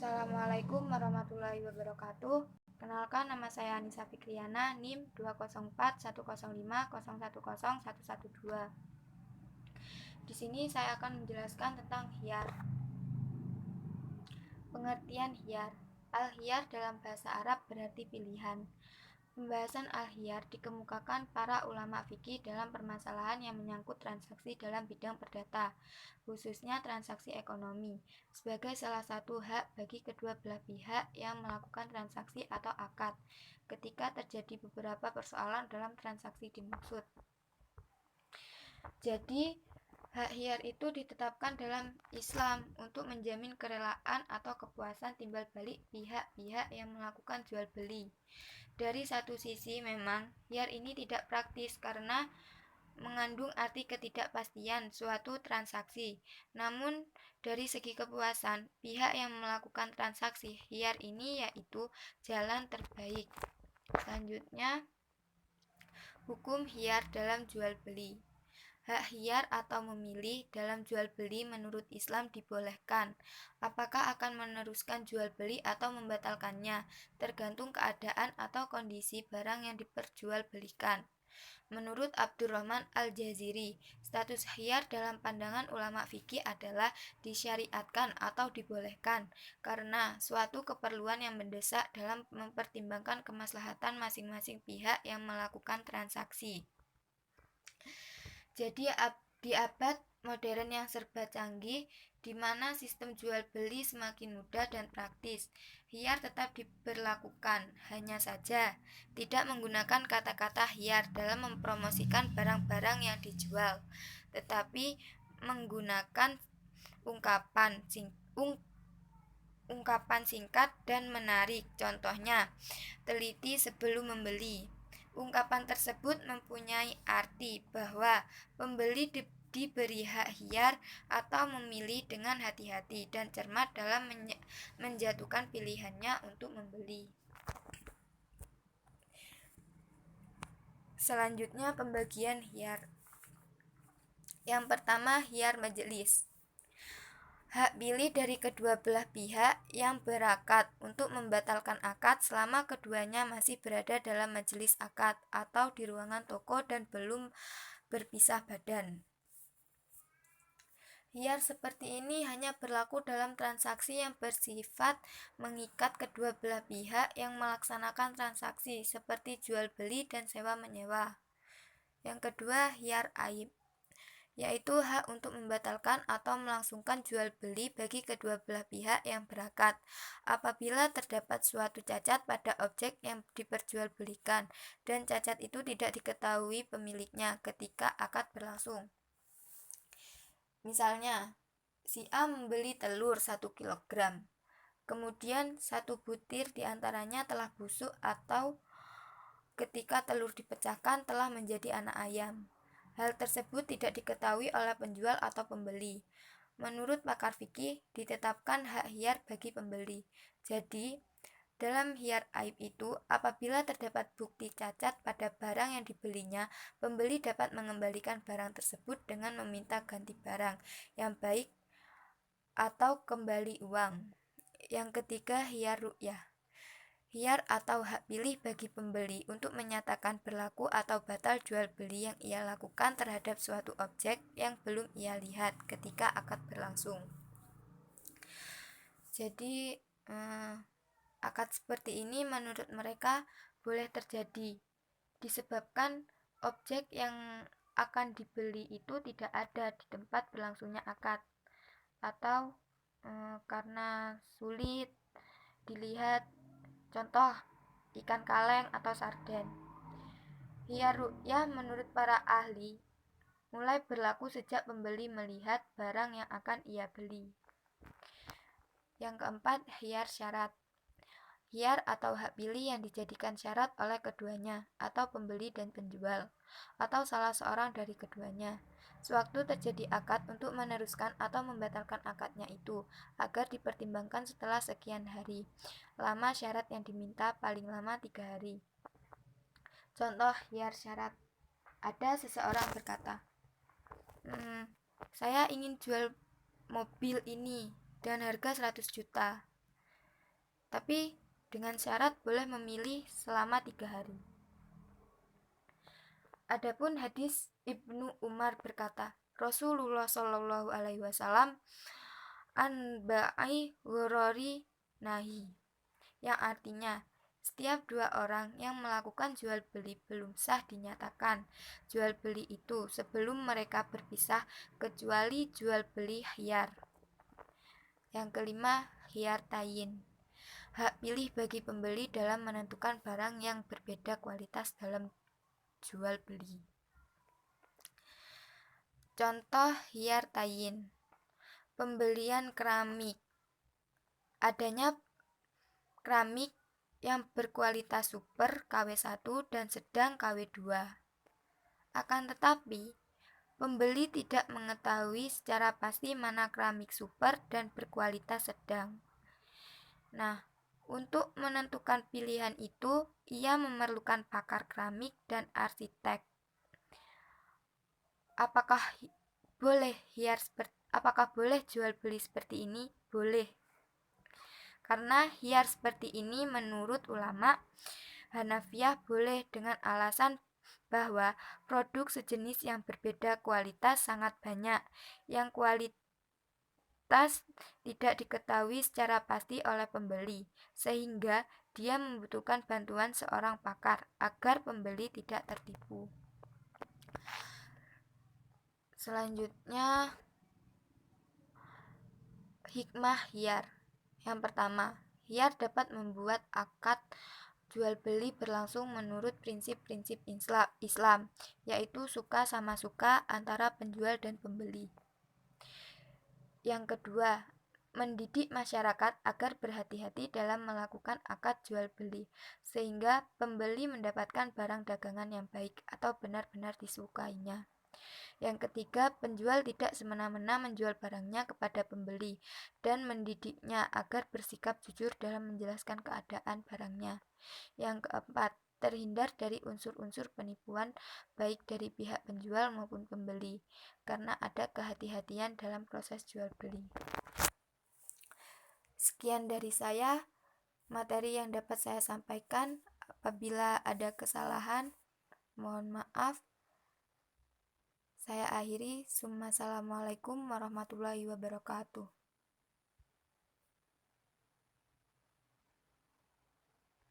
Assalamualaikum warahmatullahi wabarakatuh. Kenalkan, nama saya Anissa Fikriana, NIM 2041050510112. Di sini saya akan menjelaskan tentang hiyar. Pengertian hiyar. Al-hiyar dalam bahasa Arab berarti pilihan. Pembahasan al-hiyar dikemukakan para ulama fikih dalam permasalahan yang menyangkut transaksi dalam bidang perdata, khususnya transaksi ekonomi, sebagai salah satu hak bagi kedua belah pihak yang melakukan transaksi atau akad, ketika terjadi beberapa persoalan dalam transaksi dimaksud. Jadi, hak hiyar itu ditetapkan dalam Islam untuk menjamin kerelaan atau kepuasan timbal balik pihak-pihak yang melakukan jual beli. Dari satu sisi memang hiyar ini tidak praktis karena mengandung arti ketidakpastian suatu transaksi. Namun dari segi kepuasan, pihak yang melakukan transaksi hiyar ini yaitu jalan terbaik. Selanjutnya, hukum hiyar dalam jual beli. Hak hiyar atau memilih dalam jual beli menurut Islam dibolehkan. Apakah akan meneruskan jual beli atau membatalkannya, tergantung keadaan atau kondisi barang yang diperjualbelikan. Menurut Abdurrahman Al-Jaziri, status hiyar dalam pandangan ulama fikih adalah disyariatkan atau dibolehkan karena suatu keperluan yang mendesak dalam mempertimbangkan kemaslahatan masing-masing pihak yang melakukan transaksi. Jadi di abad modern yang serba canggih, di mana sistem jual beli semakin mudah dan praktis, hiyar tetap diberlakukan, hanya saja tidak menggunakan kata-kata hiyar dalam mempromosikan barang-barang yang dijual, tetapi menggunakan ungkapan singkat dan menarik. Contohnya, teliti sebelum membeli. Ungkapan tersebut mempunyai arti bahwa pembeli diberi hak hiyar atau memilih dengan hati-hati dan cermat dalam menjatuhkan pilihannya untuk membeli. Selanjutnya, pembagian hiyar. Yang pertama, hiyar majelis. Hak pilih dari kedua belah pihak yang berakad untuk membatalkan akad selama keduanya masih berada dalam majelis akad atau di ruangan toko dan belum berpisah badan. Hiyar seperti ini hanya berlaku dalam transaksi yang bersifat mengikat kedua belah pihak yang melaksanakan transaksi seperti jual beli dan sewa menyewa. Yang kedua, hiyar aib, yaitu hak untuk membatalkan atau melangsungkan jual beli bagi kedua belah pihak yang berakad apabila terdapat suatu cacat pada objek yang diperjualbelikan dan cacat itu tidak diketahui pemiliknya ketika akad berlangsung. Misalnya, si A membeli telur 1 kg, kemudian 1 butir diantaranya telah busuk atau ketika telur dipecahkan telah menjadi anak ayam. Hal tersebut tidak diketahui oleh penjual atau pembeli. Menurut pakar fikih, ditetapkan hak hiyar bagi pembeli. Jadi, dalam hiyar aib itu, apabila terdapat bukti cacat pada barang yang dibelinya, pembeli dapat mengembalikan barang tersebut dengan meminta ganti barang yang baik atau kembali uang. Yang ketiga, hiyar ru'yah. Hiyar atau hak pilih bagi pembeli untuk menyatakan berlaku atau batal jual beli yang ia lakukan terhadap suatu objek yang belum ia lihat ketika akad berlangsung. Jadi, akad seperti ini menurut mereka boleh terjadi disebabkan objek yang akan dibeli itu tidak ada di tempat berlangsungnya akad atau karena sulit dilihat, contoh ikan kaleng atau sarden. Hiyar ru'yah menurut para ahli mulai berlaku sejak pembeli melihat barang yang akan ia beli. Yang keempat, hiyar syarat. Hiyar atau hak pilih yang dijadikan syarat oleh keduanya atau pembeli dan penjual atau salah seorang dari keduanya sewaktu terjadi akad untuk meneruskan atau membatalkan akadnya itu agar dipertimbangkan setelah sekian hari. Lama syarat yang diminta paling lama 3 hari. Contoh hiyar syarat. Ada seseorang berkata, saya ingin jual mobil ini dengan harga 100 juta. tapi dengan syarat boleh memilih selama 3 hari. Adapun hadis Ibnu Umar berkata, Rasulullah Shallallahu Alaihi Wasallam anba'i ghurori nahi, yang artinya setiap 2 orang yang melakukan jual beli belum sah dinyatakan jual beli itu sebelum mereka berpisah kecuali jual beli khiyar. Yang kelima, khiyar tayin, hak pilih bagi pembeli dalam menentukan barang yang berbeda kualitas dalam jual beli. Contoh khiyar tayin: pembelian keramik. Adanya keramik yang berkualitas super KW1 dan sedang KW2. Akan tetapi, pembeli tidak mengetahui secara pasti mana keramik super dan berkualitas sedang. Nah, untuk menentukan pilihan itu, ia memerlukan pakar keramik dan arsitek. Apakah boleh jual beli seperti ini? Boleh. Karena khiyar seperti ini menurut ulama Hanafiyah boleh dengan alasan bahwa produk sejenis yang berbeda kualitas sangat banyak, yang kualitas tidak diketahui secara pasti oleh pembeli, sehingga dia membutuhkan bantuan seorang pakar agar pembeli tidak tertipu. Selanjutnya, hikmah khiyar. Yang pertama, khiyar dapat membuat akad jual beli berlangsung menurut prinsip-prinsip Islam, yaitu suka sama suka antara penjual dan pembeli. Yang kedua, mendidik masyarakat agar berhati-hati dalam melakukan akad jual beli, sehingga pembeli mendapatkan barang dagangan yang baik atau benar-benar disukainya. Yang ketiga, penjual tidak semena-mena menjual barangnya kepada pembeli dan mendidiknya agar bersikap jujur dalam menjelaskan keadaan barangnya. Yang keempat, terhindar dari unsur-unsur penipuan baik dari pihak penjual maupun pembeli, karena ada kehati-hatian dalam proses jual beli. Sekian dari saya, materi yang dapat saya sampaikan. Apabila ada kesalahan, mohon maaf. Saya akhiri. Assalamualaikum warahmatullahi wabarakatuh.